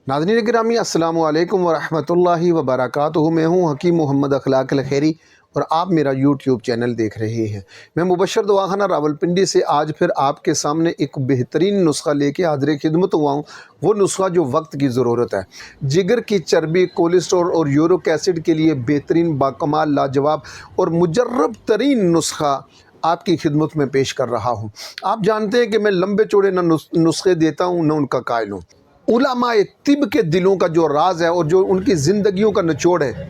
नाज़रीन गिरामी अस्सलामु अलैकुम वरहमतुल्लाहि वबरकातुहू। मैं हूँ हकीम मोहम्मद अखलाक लखेरी और आप मेरा यूट्यूब चैनल देख रहे हैं। मैं मुबशर दवाखाना रावलपिंडी से आज फिर आपके सामने एक बेहतरीन नुस्खा लेके हाज़िर खिदमत हुआ हूँ। वो नुस्खा जो वक्त की ज़रूरत है। जिगर की चर्बी, कोलेस्ट्रॉल और यूरिक एसिड के लिए बेहतरीन, बाकमाल, लाजवाब और मुजर्रब तरीन नुस्खा आपकी खिदमत में पेश कर रहा हूँ। आप जानते हैं कि मैं लंबे चौड़े न नुस्खे देता हूँ न उनका कायल हूँ। उलमाए तिब के दिलों का जो राज है और जो उनकी ज़िंदगियों का निचोड़ है,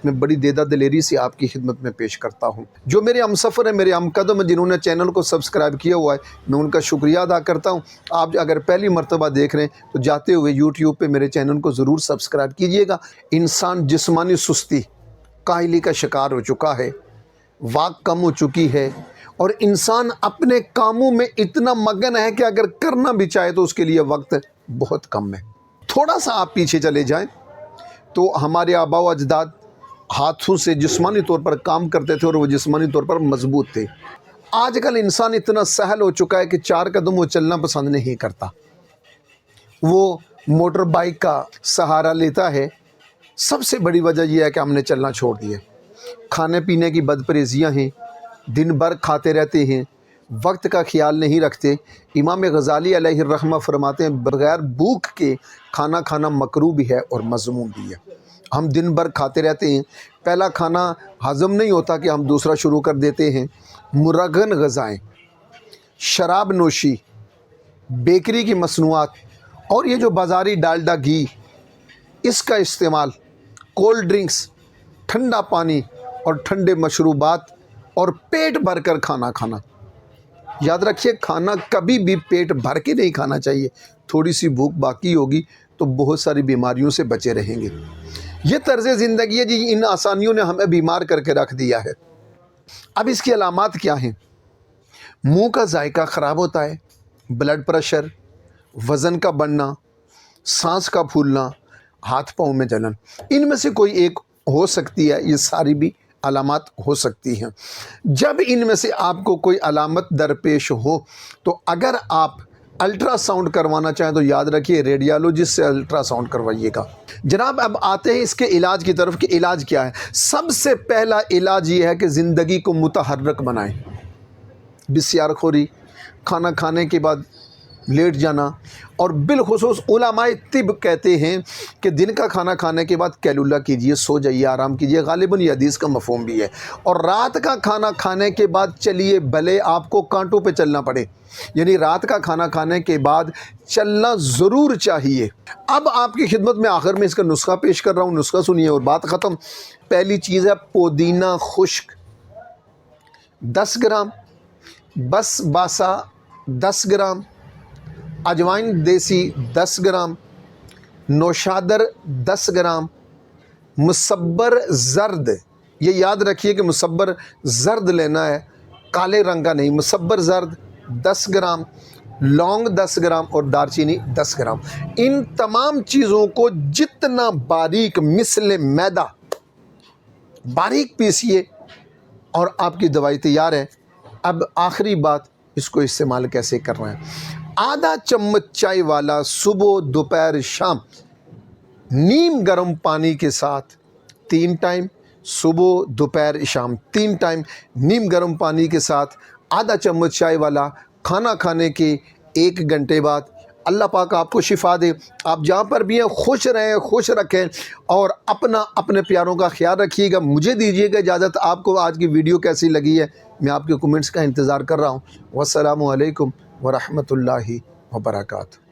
मैं बड़ी देदा दिलेरी से आपकी खिदमत में पेश करता हूँ। जो मेरे हमसफ़र हैं, मेरे हमकदम हैं, जिन्होंने चैनल को सब्सक्राइब किया हुआ है, मैं उनका शुक्रिया अदा करता हूँ। आप अगर पहली मरतबा देख रहे हैं तो जाते हुए यूट्यूब पे मेरे चैनल को ज़रूर सब्सक्राइब कीजिएगा। इंसान जिस्मानी सुस्ती, काहली का शिकार हो चुका है, वाक कम हो चुकी है और इंसान अपने कामों में इतना मगन है कि अगर करना भी चाहे तो उसके लिए वक्त बहुत कम है। थोड़ा सा आप पीछे चले जाएं तो हमारे आबा व अजदाद हाथों से जिस्मानी तौर पर काम करते थे और वो जिस्मानी तौर पर मजबूत थे। आजकल इंसान इतना सहल हो चुका है कि 4 कदम वो चलना पसंद नहीं करता, वो मोटर बाइक का सहारा लेता है। सबसे बड़ी वजह यह है कि हमने चलना छोड़ दिया। खाने पीने की बदपरहेज़ियाँ हैं, दिन भर खाते रहते हैं, वक्त का ख्याल नहीं रखते। इमाम गज़ाली अलैहिर्रहमा फरमाते हैं, बग़ैर भूख के खाना खाना मकरूह भी है और मज़मूम भी है। हम दिन भर खाते रहते हैं, पहला खाना हज़म नहीं होता कि हम दूसरा शुरू कर देते हैं। मुरगन ग़ज़ाएँ, शराब नोशी, बेकरी की मसनूआत और ये जो बाज़ारी डालडा घी, इसका इस्तेमाल, कोल्ड ड्रिंक्स, ठंडा पानी और ठंडे मशरूबात और पेट भर कर खाना खाना। याद रखिए, खाना कभी भी पेट भर के नहीं खाना चाहिए। थोड़ी सी भूख बाकी होगी तो बहुत सारी बीमारियों से बचे रहेंगे। ये तर्ज़ ज़िंदगी है जी, इन आसानियों ने हमें बीमार करके रख दिया है। अब इसकी अलामात क्या हैं? मुंह का जायका ख़राब होता है, ब्लड प्रेशर, वज़न का बढ़ना, सांस का फूलना, हाथ पाँव में जलन। इनमें से कोई एक हो सकती है, ये सारी भी अलामात हो सकती हैं। जब इनमें से आपको कोई अलामत दरपेश हो तो अगर आप अल्ट्रासाउंड करवाना चाहें तो याद रखिए रेडियोलॉजिस्ट से अल्ट्रासाउंड करवाइएगा। जनाब, अब आते हैं इसके इलाज की तरफ कि इलाज क्या है। सबसे पहला इलाज ये है कि ज़िंदगी को मुतहर्रक बनाएं। बिस्यारखोरी, खाना खाने के बाद लेट जाना और बिलखुसूस उलमाए तिब कहते हैं कि दिन का खाना खाने के बाद कैलुला कीजिए, सो जाइए, आराम कीजिए। गालिबन ये हदीस का मफ़हूम भी है। और रात का खाना खाने के बाद चलिए, भले आपको कांटों पे चलना पड़े, यानी रात का खाना खाने के बाद चलना ज़रूर चाहिए। अब आपकी खिदमत में आखिर में इसका नुस्खा पेश कर रहा हूँ। नुस्खा सुनिए और बात ख़त्म। पहली चीज़ है पुदीना खुश्क 10 ग्राम, बस बासा 10 ग्राम, अजवाइन देसी 10 ग्राम, नौशादर 10 ग्राम, मुसब्बर ज़र्द, ये याद रखिए कि मुसब्बर ज़र्द लेना है, काले रंग का नहीं, मुसब्बर ज़र्द 10 ग्राम, लौंग 10 ग्राम और दारचीनी 10 ग्राम। इन तमाम चीज़ों को जितना बारीक मिसल मैदा बारीक पीसिए और आपकी दवाई तैयार है। अब आखिरी बात, इसको इस्तेमाल कैसे करना है। आधा चम्मच चाय वाला सुबह, दोपहर, शाम नीम गर्म पानी के साथ 3 टाइम, सुबह, दोपहर, शाम 3 टाइम नीम गर्म पानी के साथ आधा चम्मच चाय वाला खाना खाने के 1 घंटे बाद। अल्लाह पाक आपको शिफा दे। आप जहाँ पर भी हैं खुश रहें, खुश रखें और अपने प्यारों का ख्याल रखिएगा। मुझे दीजिएगा इजाज़त। आपको आज की वीडियो कैसी लगी है, मैं आपके कमेंट्स का इंतज़ार कर रहा हूँ। वस्सलामु अलैकुम वरहमतुल्लाहि वबरकातुहू।